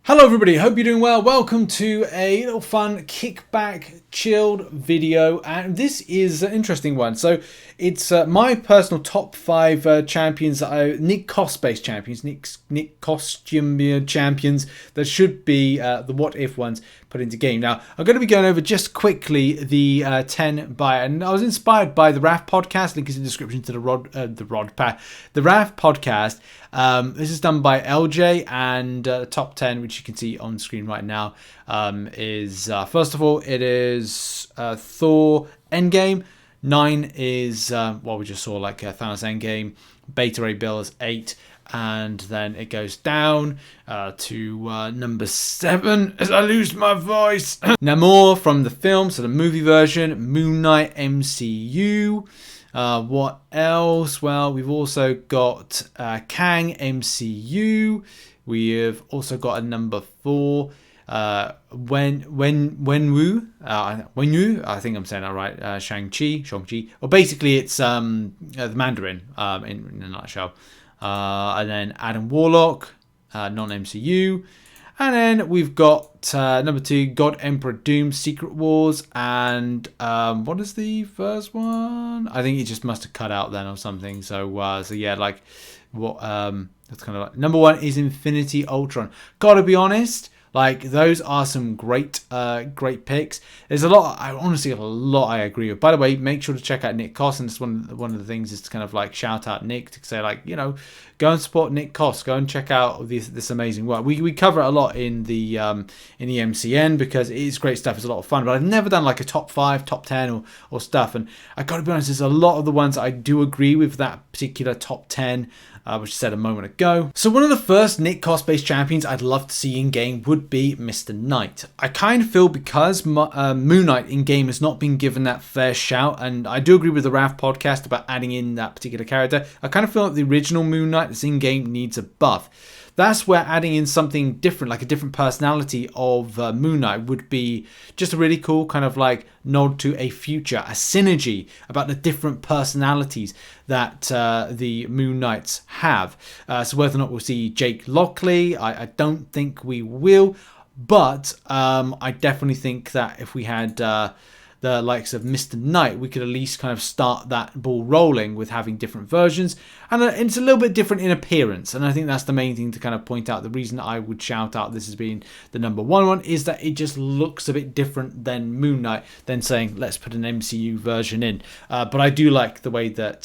Hello everybody, hope you're doing well. Welcome to a little fun kickback chilled video, and this is an interesting one. So it's my personal top 5 champions, Nick Coss based champions, Nick costume champions that should be the what if ones put into game. Now I'm going to be going over just quickly the 10 by, and I was inspired by the RAF podcast. Link is in the description to the RAF podcast. This is done by LJ, and top 10, which you can see on screen right now, is first of all, it is Thor Endgame. 9 is we just saw, like Thanos Endgame. Beta Ray Bill is 8, and then it goes down to number 7 as I lose my voice. Namor from the film, so the movie version. Moon Knight MCU. What else? Well, we've also got Kang MCU. We have also got a number 4. Wenwu. I think I'm saying that right. Shang-Chi. Well, basically, it's the Mandarin in a nutshell. And then Adam Warlock, non-MCU. And then we've got number 2, God Emperor Doom, Secret Wars, and what is the first one? I think he just must have cut out then or something. So yeah, like what? That's kind of like number 1 is Infinity Ultron. Gotta be honest, like those are some great picks. There's a lot. I agree with. By the way, make sure to check out Nick Coss, and it's one of the things is to kind of like shout out Nick, to say, like, go and support Nick Coss. Go and check out this amazing work. We cover it a lot in the MCN because it is great stuff. It's a lot of fun. But I've never done like a top 5, top 10 or stuff. And I got to be honest, there's a lot of the ones I do agree with that particular top 10. Which I said a moment ago. So one of the first Nick Coss based champions I'd love to see in game would be Mr. Knight. I kind of feel because Moon Knight in game has not been given that fair shout, and I do agree with the RAF podcast about adding in that particular character. I kind of feel like the original Moon Knight that's in game needs a buff. That's where adding in something different, like a different personality of Moon Knight, would be just a really cool kind of like nod to a future, a synergy about the different personalities that the Moon Knights have. So whether or not we'll see Jake Lockley, I don't think we will, but I definitely think that if we had the likes of Mr. Knight, we could at least kind of start that ball rolling with having different versions. And it's a little bit different in appearance. And I think that's the main thing to kind of point out. The reason I would shout out this as being the number 1 one is that it just looks a bit different than Moon Knight, than saying, let's put an MCU version in. But I do like the way that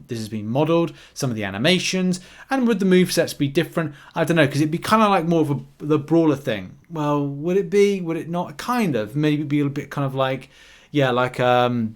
this has been modeled, some of the animations, and would the movesets be different? I don't know, because it'd be kind of like more of the brawler thing. Well, would it be? Would it not? Kind of. Maybe it'd be a bit kind of like, yeah, like would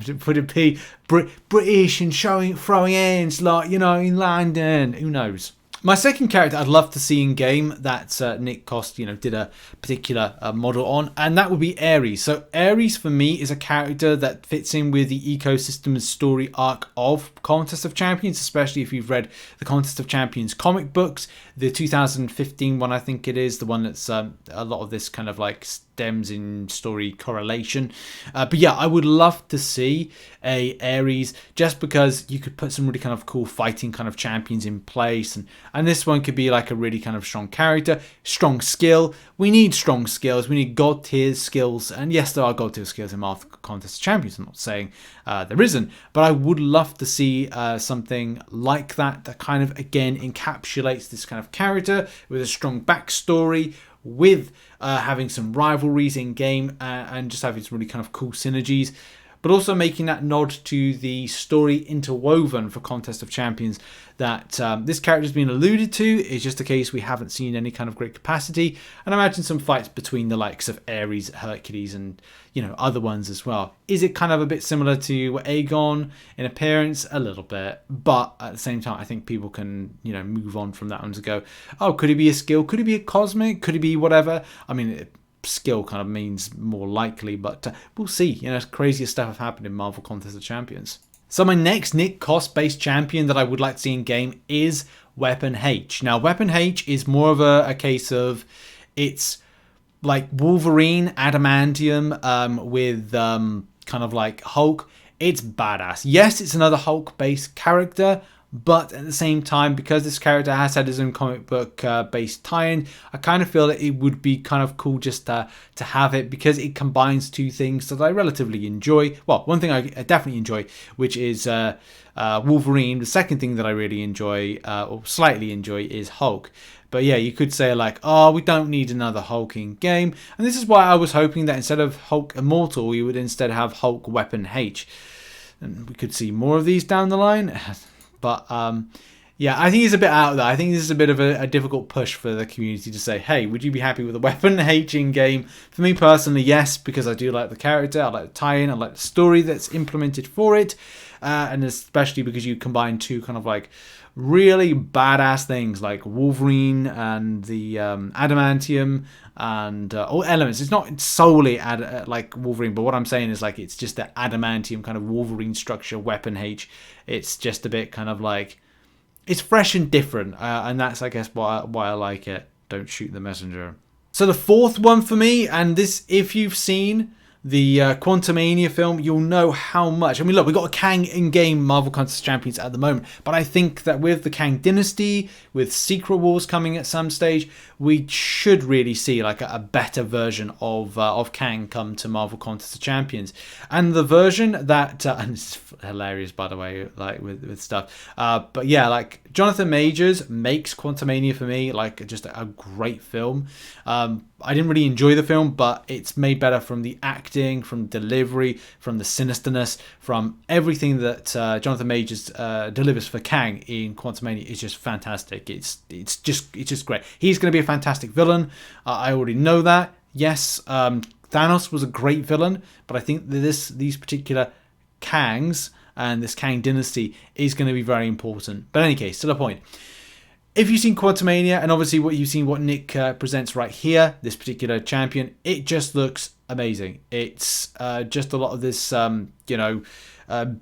it be British and throwing hands like, in London? Who knows? My second character I'd love to see in game that Nick Coss, did a particular model on, and that would be Ares. So Ares for me is a character that fits in with the ecosystem and story arc of Contest of Champions, especially if you've read the Contest of Champions comic books, the 2015 one, I think it is, the one that's a lot of this kind of like stems in story correlation. But yeah, I would love to see a Ares, just because you could put some really kind of cool fighting kind of champions in place, and this one could be like a really kind of strong character, strong skill. We need strong skills. We need god tier skills, and yes, there are god tier skills in Marvel Contest of Champions. I'm not saying there isn't, but I would love to see something like that kind of again encapsulates this kind of character with a strong backstory, with having some rivalries in game, and just having some really kind of cool synergies, but also making that nod to the story interwoven for Contest of Champions that this character has been alluded to. It's just a case we haven't seen any kind of great capacity, and I imagine some fights between the likes of Ares, Hercules, and other ones as well. Is it kind of a bit similar to Aegon in appearance? A little bit, but at the same time, I think people can move on from that one to go, oh, could it be a skill? Could it be a cosmic? Could it be whatever? I mean, skill kind of means more likely, but we'll see. Crazier stuff have happened in Marvel Contest of Champions. So my next Nick Coss based champion that I would like to see in game is Weapon H. Now, Weapon H is more of a case of, it's like Wolverine, Adamantium with kind of like Hulk. It's badass. Yes, it's another Hulk based character, But at the same time, because this character has had his own comic book based tie-in, I kind of feel that it would be kind of cool just to have it, because it combines two things that I relatively enjoy. Well, one thing I definitely enjoy, which is Wolverine. The second thing that I really enjoy, or slightly enjoy, is Hulk. But yeah, you could say like, oh, we don't need another Hulk in game. And this is why I was hoping that instead of Hulk Immortal, we would instead have Hulk Weapon H. And we could see more of these down the line. But yeah, I think it's a bit out there. I think this is a bit of a difficult push for the community to say, hey, would you be happy with a Weapon H in game? For me personally, yes, because I do like the character, I like the tie-in, I like the story that's implemented for it. And especially because you combine two kind of like really badass things like Wolverine and the adamantium and all elements. It's not solely like Wolverine, but what I'm saying is like it's just the adamantium kind of Wolverine structure, Weapon H. It's just a bit kind of like, it's fresh and different, and that's, I guess, why I like it. Don't shoot the messenger. So the fourth one for me, and this, if you've seen the Quantumania film, you'll know how much. I mean, look, we've got a Kang in-game Marvel Contest Champions at the moment, but I think that with the Kang Dynasty, with Secret Wars coming at some stage, we should really see like a better version of Kang come to Marvel Contest of Champions. And the version that, and it's hilarious, by the way, like with stuff, but yeah, like Jonathan Majors makes Quantumania for me like just a great film. I didn't really enjoy the film, but it's made better from the acting, from delivery, from the sinisterness, from everything that Jonathan Majors delivers for Kang in Quantumania is just fantastic. It's just great. He's going to be a fantastic villain. I already know that. Yes, Thanos was a great villain, but I think that these particular Kangs and this Kang Dynasty is going to be very important. But in any case, to the point. If you've seen Quantumania, and obviously what Nick presents right here, this particular champion, it just looks amazing. It's just a lot of this,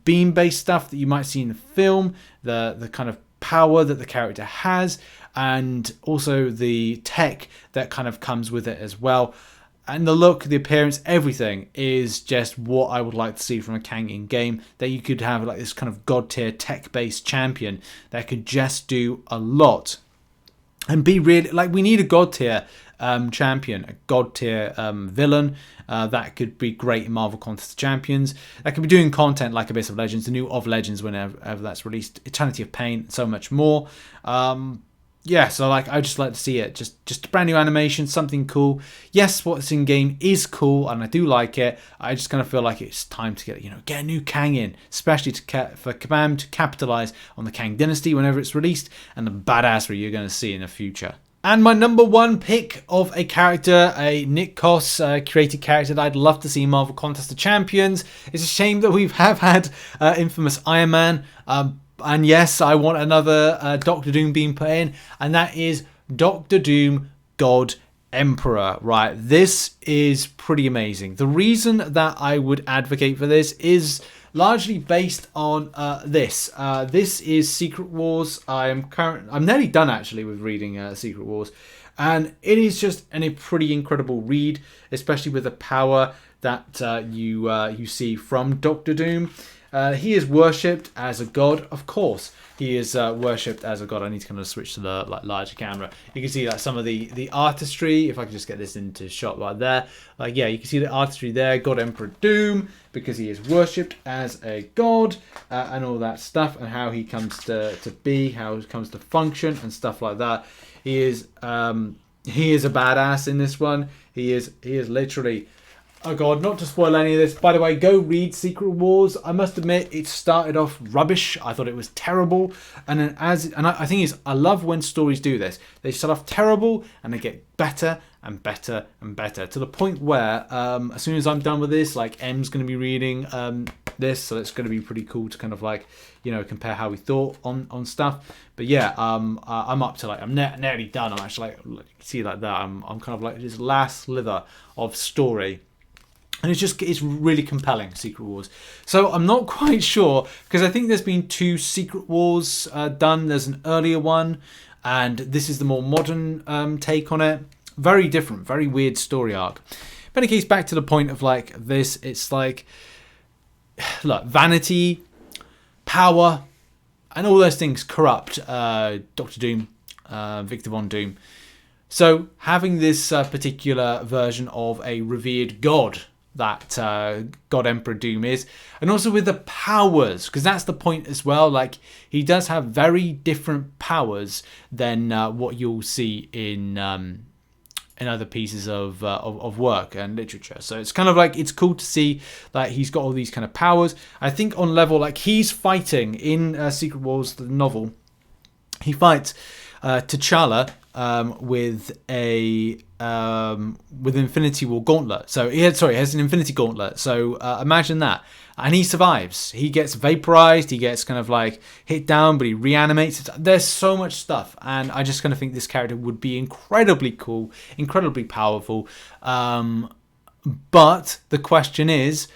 beam-based stuff that you might see in the film, the kind of power that the character has, and also the tech that kind of comes with it as well. And the look, the appearance, everything is just what I would like to see from a Kang in-game, that you could have like this kind of god-tier tech-based champion that could just do a lot. And be really, like, we need a god-tier champion, a god-tier villain that could be great in Marvel Contest of Champions. That could be doing content like Abyss of Legends, the new of Legends whenever that's released, Eternity of Pain, so much more. Yeah, so like I just like to see it. Just a brand new animation, something cool. Yes, what's in game is cool, and I do like it. I just kind of feel like it's time to get a new Kang in, especially for Kabam to capitalize on the Kang Dynasty whenever it's released, and the badassery you're going to see in the future. And my number one pick of a character, a Nick Coss created character that I'd love to see in Marvel Contest of Champions. It's a shame that we have had infamous Iron Man. And yes, I want another Doctor Doom being put in, and that is Doctor Doom God Emperor, right? This is pretty amazing. The reason that I would advocate for this is largely based on this. This is Secret Wars. I'm nearly done actually with reading Secret Wars, and it is just a pretty incredible read, especially with the power that you see from Doctor Doom. He is worshipped as a god, of course. He is worshipped as a god. I need to kind of switch to the larger camera. You can see some of the artistry. If I can just get this into shot right there. Yeah, you can see the artistry there. God Emperor Doom, because he is worshipped as a god, and all that stuff, and how he comes to be, how he comes to function, and stuff like that. He is a badass in this one. He is literally. Oh god, not to spoil any of this. By the way, go read Secret Wars. I must admit, it started off rubbish. I thought it was terrible. And then I think I love when stories do this. They start off terrible and they get better and better and better. To the point where, as soon as I'm done with this, like M's going to be reading this. So it's going to be pretty cool to kind of like, compare how we thought on stuff. But yeah, I'm up to I'm nearly done. I'm actually like see like that. I'm kind of like this last slither of story. And it's really compelling, Secret Wars. So I'm not quite sure, because I think there's been 2 Secret Wars done. There's an earlier one, and this is the more modern take on it. Very different, very weird story arc. But in any case, back to the point of like this, it's like, look, vanity, power, and all those things corrupt Doctor Doom, Victor Von Doom. So having this particular version of a revered god that God Emperor Doom is, and also with the powers, because that's the point as well. Like, he does have very different powers than what you'll see in other pieces of work and literature. So it's kind of like, it's cool to see that he's got all these kind of powers. I think on level, like, he's fighting in Secret Wars, the novel, he fights T'Challa with Infinity War gauntlet. So he has an Infinity Gauntlet. So imagine that. And he survives. He gets vaporized. He gets kind of like hit down, but he reanimates. There's so much stuff. And I just kind of think this character would be incredibly cool, incredibly powerful. But the question is,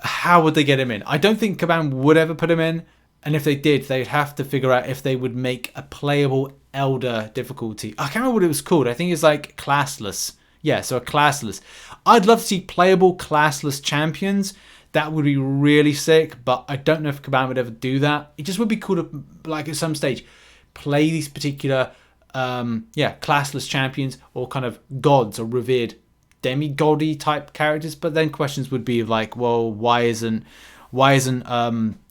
how would they get him in? I don't think Kabam would ever put him in. And if they did, they'd have to figure out if they would make a playable Elder difficulty. I can't remember what it was called. I think it's like classless. Yeah, so a classless. I'd love to see playable classless champions. That would be really sick, but I don't know if Kabam would ever do that. It just would be cool to, like, at some stage, play these particular, classless champions or kind of gods or revered demigod-y type characters. But then questions would be like, well, why isn't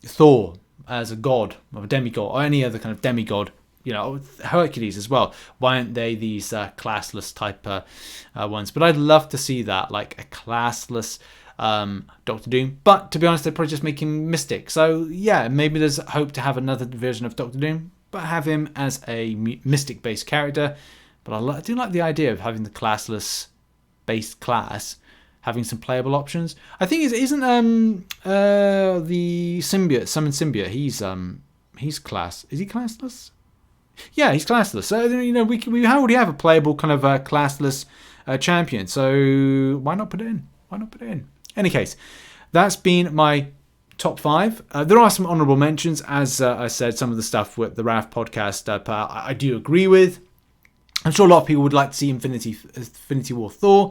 Thor as a god or a demigod or any other kind of demigod? You know, Hercules as well. Why aren't they these classless type ones? But I'd love to see that, like a classless Doctor Doom. But to be honest, they're probably just making Mystic. So yeah, maybe there's hope to have another version of Doctor Doom, but have him as a Mystic-based character. But I do like the idea of having the classless-based class having some playable options. I think isn't the symbiote, Summon Symbiote, he's class. Is he classless? Yeah, he's classless. So, you know, we already have a playable kind of classless champion. So why not put it in? Why not put it in? In any case, that's been my top 5. There are some honourable mentions. As I said, some of the stuff with the RAF podcast I do agree with. I'm sure a lot of people would like to see Infinity War Thor,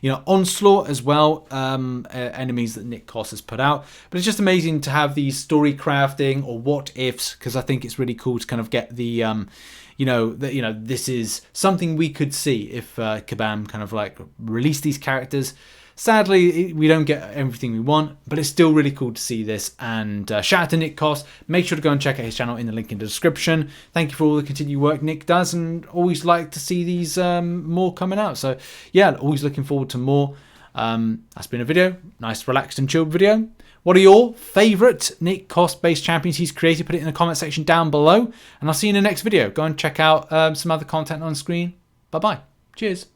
you know, Onslaught as well, enemies that Nick Coss has put out. But it's just amazing to have these story crafting or what ifs, because I think it's really cool to kind of get the, this is something we could see if Kabam kind of like released these characters. Sadly, we don't get everything we want, but it's still really cool to see this. And shout out to Nick Coss. Make sure to go and check out his channel in the link in the description. Thank you for all the continued work Nick does, and always like to see these more coming out. So yeah, always looking forward to more. That's been a video. Nice, relaxed and chilled video. What are your favourite Nick Coss-based champions he's created? Put it in the comment section down below. And I'll see you in the next video. Go and check out some other content on screen. Bye-bye. Cheers.